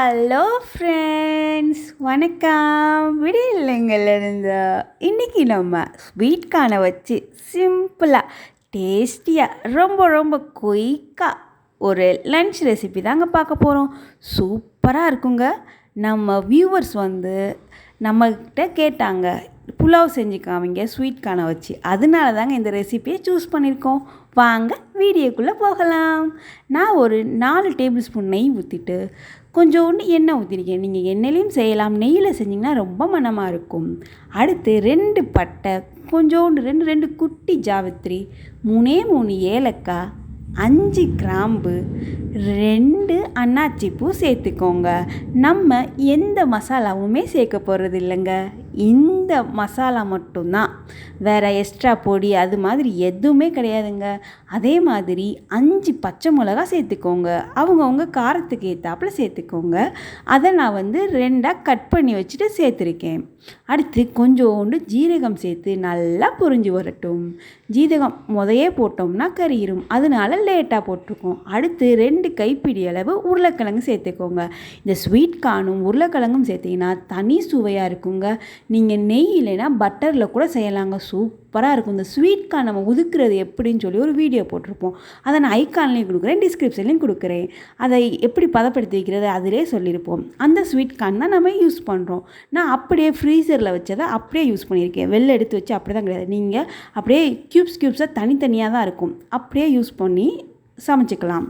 Hello friends, வணக்கம். விடியல்லைங்கள்லேருந்து இன்றைக்கி நம்ம ஸ்வீட் கார்னை வச்சு சிம்பிளாக டேஸ்டியாக ரொம்ப ரொம்ப குயிக்காக ஒரு லன்ச் ரெசிபி தாங்க பார்க்க போகிறோம். சூப்பராக இருக்குங்க. நம்ம வியூவர்ஸ் நம்மக்கிட்ட கேட்டாங்க, புலாவ் செஞ்சு காமிங்க ஸ்வீட் கார்னை வச்சு. அதனால தாங்க இந்த ரெசிபியை சூஸ் பண்ணியிருக்கோம். வாங்க வீடியோக்குள்ளே போகலாம். நான் ஒரு 4 டேபிள் ஸ்பூன் நெய் ஊற்றிட்டு கொஞ்சோண்டு எண்ணெய் ஊற்றிருக்கேன். நீங்கள் எண்ணெயிலையும் செய்யலாம், நெய்யில் செஞ்சிங்கன்னா ரொம்ப மணமாக இருக்கும். அடுத்து 2 பட்டை, கொஞ்சோண்டு 2 குட்டி ஜாவித்திரி, 3 ஏலக்காய், 5 கிராம்பு, 2 அன்னாச்சி பூ சேர்த்துக்கோங்க. நம்ம எந்த மசாலாவுமே சேர்க்க போகிறது இல்லைங்க, இந்த மசாலா மட்டும்தான். வேறு எக்ஸ்ட்ரா பொடி அது மாதிரி எதுவுமே கிடையாதுங்க. அதே மாதிரி 5 பச்சை மிளகா சேர்த்துக்கோங்க. அவங்கவுங்க காரத்துக்கு ஏற்றாப்புல சேர்த்துக்கோங்க. அதை நான் 2ஆக கட் பண்ணி வச்சுட்டு சேர்த்துருக்கேன். அடுத்து கொஞ்சோண்டு ஜீரகம் சேர்த்து நல்லா பொரிஞ்சு வரட்டும். ஜீரகம் முதையே போட்டோம்னா கறியிரும், அதனால லேட்டாக போட்டிருக்கோம். அடுத்து 2 கைப்பிடி அளவு உருளைக்கிழங்கு சேர்த்துக்கோங்க. இந்த ஸ்வீட் கார்னும் உருளைக்கிழங்கும் சேர்த்திங்கன்னா தனி சுவையாக இருக்குங்க. நீங்கள் நெய் இல்லைன்னா பட்டரில் கூட செய்யலாங்க, சூப்பராக இருக்கும். இந்த ஸ்வீட் கார்ன் நம்ம உதுக்குறது எப்படின்னு சொல்லி ஒரு வீடியோ போட்டிருப்போம். அதை நான் ஐக்கான்லேயும் கொடுக்குறேன், டிஸ்கிரிப்ஷன்லேயும் கொடுக்குறேன். அதை எப்படி பதப்படுத்தி வைக்கிறது அதிலே சொல்லியிருப்போம். அந்த ஸ்வீட் கார்ன் தான் நம்ம யூஸ் பண்ணுறோம். நான் அப்படியே ஃப்ரீசரில் வச்சதை அப்படியே யூஸ் பண்ணியிருக்கேன். வெளில எடுத்து வச்சு அப்படி தான் கிடையாது. நீங்கள் அப்படியே க்யூப்ஸாக தனித்தனியாக தான் இருக்கும், அப்படியே யூஸ் பண்ணி சமைச்சிக்கலாம்.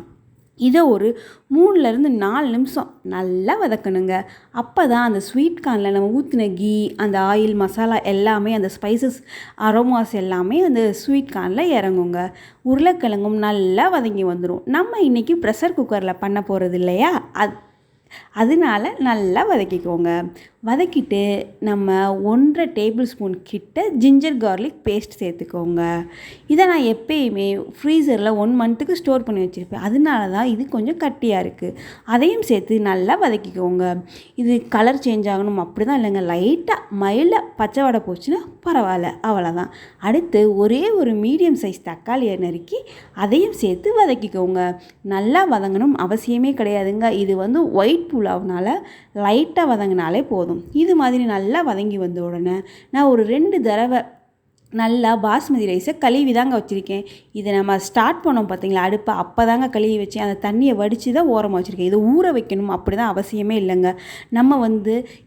இதை ஒரு 3-4 நிமிஷம் நல்லா வதக்கணுங்க. அப்போ தான் அந்த ஸ்வீட் கார்னில் நம்ம ஊற்றின கீ, அந்த ஆயில், மசாலா எல்லாமே, அந்த ஸ்பைசஸ் அரோமாஸ் எல்லாமே அந்த ஸ்வீட் கார்னில் இறங்குங்க. உருளைக்கிழங்கும் நல்லா வதங்கி வந்துடும். நம்ம இன்றைக்கி ப்ரெஷர் குக்கரில் பண்ண போகிறது இல்லையா, அதனால நல்லா வதக்கிக்கோங்க. வதக்கிட்டு நம்ம 1.5 டேபிள் ஸ்பூன் கிட்ட ஜிஞ்சர் கார்லிக் பேஸ்ட் சேர்த்துக்கோங்க. இதை நான் எப்பயுமே ஃப்ரீசரில் 1 மந்த்துக்கு ஸ்டோர் பண்ணி வச்சுருப்பேன், அதனால தான் இது கொஞ்சம் கட்டியாக இருக்குது. அதையும் சேர்த்து நல்லா வதக்கிக்கோங்க. இது கலர் சேஞ்ச் ஆகணும் அப்படி தான் இல்லைங்க, லைட்டாக மைல்டாக பச்சை வடை போச்சுன்னா பரவாயில்ல, அவ்வளோதான். அடுத்து ஒரே ஒரு மீடியம் சைஸ் தக்காளியை நறுக்கி அதையும் சேர்த்து வதக்கிக்கோங்க. நல்லா வதங்கணும் அவசியமே கிடையாதுங்க. இது ஒயிட் புலாவ்னால லைட்டாக வதங்கினாலே போதும். இது மாதிரி நல்லா வதங்கி வந்த உடனே நான் ஒரு 2 தடவை நல்லா பாஸ்மதி ரைஸை கழுவி தாங்க வச்சுருக்கேன். இதை நம்ம ஸ்டார்ட் பண்ணோம் பார்த்தீங்களா அடுப்பை, அப்போ தாங்க கழுவி வச்சேன். அந்த தண்ணியை வடித்து தான் ஓரமாக வச்சுருக்கேன். இதை ஊற வைக்கணும் அப்படி தான் அவசியமே இல்லைங்க. நம்ம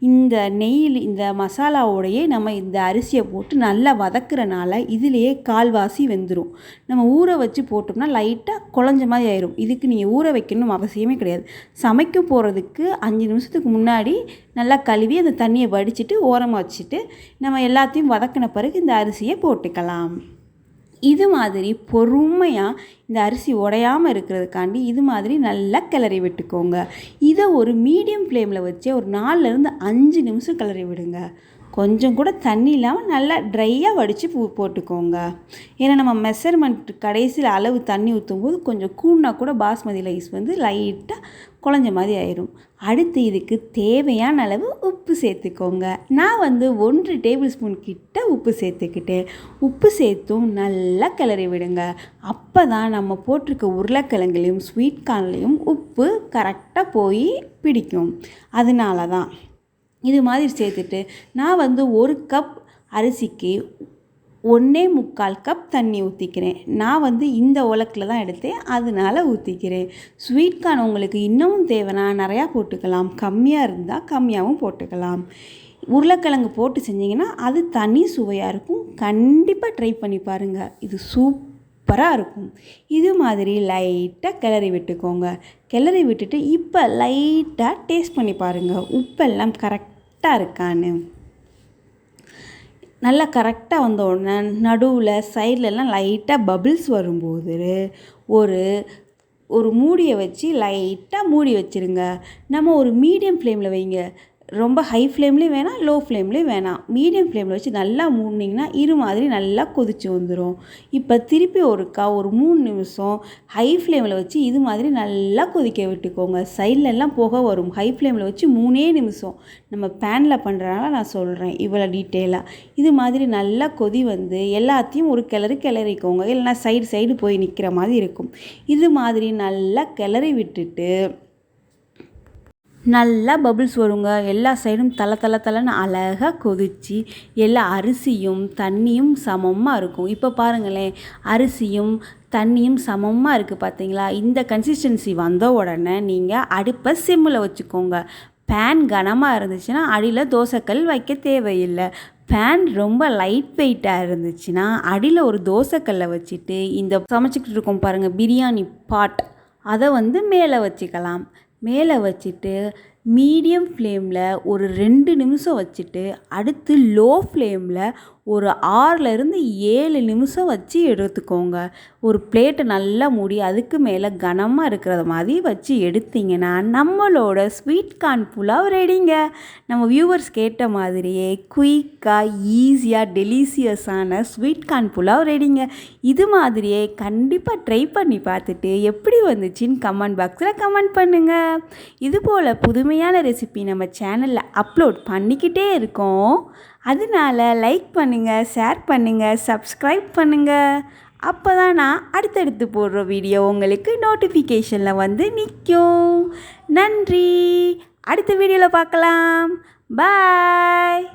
இந்த நெய்யில் இந்த மசாலாவோடையே நம்ம இந்த அரிசியை போட்டு நல்லா வதக்குறனால இதிலேயே கால்வாசி வெந்துடும். நம்ம ஊற வச்சு போட்டோம்னா லைட்டாக குழஞ்ச மாதிரி ஆயிரும். இதுக்கு நீங்கள் ஊற வைக்கணும் அவசியமே கிடையாது. சமைக்க போகிறதுக்கு 5 நிமிஷத்துக்கு முன்னாடி நல்லா கழுவி அந்த தண்ணியை வடிச்சிட்டு ஓரமாக வச்சுட்டு நம்ம எல்லாத்தையும் வதக்கின பிறகு இந்த அரிசியை போட்டுக்கலாம். இது மாதிரி பொறுமையாக இந்த அரிசி உடையாமல் இருக்கிறதுக்காண்டி இது மாதிரி நல்லா கிளறி விட்டுக்கோங்க. இதை ஒரு மீடியம் ஃப்ளேமில் வச்சு ஒரு 4-5 நிமிஷம் கிளறி விடுங்க. கொஞ்சம் கூட தண்ணி இல்லாமல் நல்லா ட்ரையாக வடித்து போட்டுக்கோங்க. ஏன்னா நம்ம மெஷர்மெண்ட் கடைசியில் அளவு தண்ணி ஊற்றும் போது கொஞ்சம் கூடினா கூட பாஸ்மதி ரைஸ் லைட்டாக குழஞ்ச மாதிரி ஆயிரும். அடுத்து இதுக்கு தேவையான அளவு உப்பு சேர்த்துக்கோங்க. நான் 1 டேபிள் ஸ்பூன் கிட்ட உப்பு சேர்த்துக்கிட்டேன். உப்பு சேர்த்தும் நல்லா கிளறி விடுங்க. அப்போ தான் நம்ம போட்டிருக்க உருளைக்கிழங்குலையும் ஸ்வீட் கார்ன்லேயும் உப்பு கரெக்டாக போய் பிடிக்கும். அதனால தான் இது மாதிரி சேர்த்துட்டு நான் 1 கப் அரிசிக்கு 1.25 கப் தண்ணி ஊற்றிக்கிறேன். நான் இந்த உலக்கில் தான் எடுத்தேன், அதனால ஊற்றிக்கிறேன். ஸ்வீட் கார்ன் உங்களுக்கு இன்னமும் தேவைன்னா நிறையா போட்டுக்கலாம், கம்மியாக இருந்தால் கம்மியாகவும் போட்டுக்கலாம். உருளைக்கிழங்கு போட்டு செஞ்சிங்கன்னா அது தனி சுவையாக இருக்கும். கண்டிப்பாக ட்ரை பண்ணி பாருங்கள், இது சூப்பராக இருக்கும். இது மாதிரி லைட்டாக கிளறி விட்டுக்கோங்க. கிளறி விட்டுட்டு இப்போ லைட்டாக டேஸ்ட் பண்ணி பாருங்கள், உப்பெல்லாம் கரெக்டாக இருக்கான்னு. நல்லா கரெக்டாக வந்த உடனே நடுவில் சைட்லலாம் லைட்டாக பபிள்ஸ் வரும்போது ஒரு மூடியை வச்சு லைட்டாக மூடி வச்சுருங்க. நம்ம ஒரு மீடியம் ஃப்ளேமில் வைங்க. ரொம்ப ஹை ஃப்ளேம்லேயும் வேணாம், லோ ஃப்ளேம்லேயும் வேணாம். மீடியம் ஃப்ளேமில் வச்சு நல்லா மூடினீங்கன்னா இது மாதிரி நல்லா கொதிச்சு வந்துடும். இப்போ திருப்பி ஒரு 3 நிமிஷம் ஹை ஃப்ளேமில் வச்சு இது மாதிரி நல்லா கொதிக்க விட்டுக்கோங்க. சைட்லெல்லாம் புகை வரும். ஹை ஃப்ளேமில் வச்சு 3 நிமிஷம். நம்ம பேனில் பண்ணுறதுனால நான் சொல்கிறேன் இவ்வளோ டீட்டெயிலாக. இது மாதிரி நல்லா கொதி எல்லாத்தையும் ஒரு கிளறிக்கோங்க, இல்லைனா சைடு போய் நிற்கிற மாதிரி இருக்கும். இது மாதிரி நல்லா கிளறி விட்டுட்டு நல்லா பபிள்ஸ் வருங்க. எல்லா சைடும் தல தல தலன்னு அழகாக கொதிச்சு எல்லா அரிசியும் தண்ணியும் சமமாக இருக்கும். இப்போ பாருங்களேன், அரிசியும் தண்ணியும் சமமாக இருக்குது பார்த்தீங்களா? இந்த கன்சிஸ்டன்சி வந்த உடனே நீங்கள் அடுப்பை சிம்மில் வச்சுக்கோங்க. பேன் கனமாக இருந்துச்சுன்னா அடியில் தோசைக்கல் வைக்க தேவையில்லை. பேன் ரொம்ப லைட் வெயிட்டாக இருந்துச்சுன்னா அடியில் ஒரு தோசைக்கல்லை வச்சுட்டு இந்த சமைச்சிக்கிட்டு இருக்கோம் பாருங்கள் பிரியாணி பாட், அதை மேலே வச்சுக்கலாம். மேலே வச்சுட்டு மீடியம் ஃப்ளேமில் ஒரு 2 நிமிஷம் வச்சுட்டு அடுத்து லோ ஃப்ளேமில் ஒரு 6லேருந்து 7 நிமிஷம் வச்சு எடுத்துக்கோங்க. ஒரு பிளேட்டை நல்லா மூடி அதுக்கு மேலே கனமாக இருக்கிறத மாதிரி வச்சு எடுத்திங்கன்னா நம்மளோட ஸ்வீட் கார்ன் புலாவ் ரெடிங்க. நம்ம வியூவர்ஸ் கேட்ட மாதிரியே குயிக்காக ஈஸியாக டெலிசியஸான ஸ்வீட் கார்ன் புலாவ் ரெடிங்க. இது மாதிரியே கண்டிப்பாக ட்ரை பண்ணி பார்த்துட்டு எப்படி வந்துச்சுன்னு கமெண்ட் பாக்ஸில் கமெண்ட் பண்ணுங்கள். இதுபோல் புதுமையான ரெசிபி நம்ம சேனலில் அப்லோட் பண்ணிக்கிட்டே இருக்கோம். அதனால லைக் பண்ணுங்கள், ஷேர் பண்ணுங்கள், சப்ஸ்கிரைப் பண்ணுங்கள். அப்போ தான் நான் அடுத்தடுத்து போடுற வீடியோ உங்களுக்கு நோட்டிஃபிகேஷனில் நிற்கும். நன்றி. அடுத்த வீடியோவில் பார்க்கலாம். பாய்.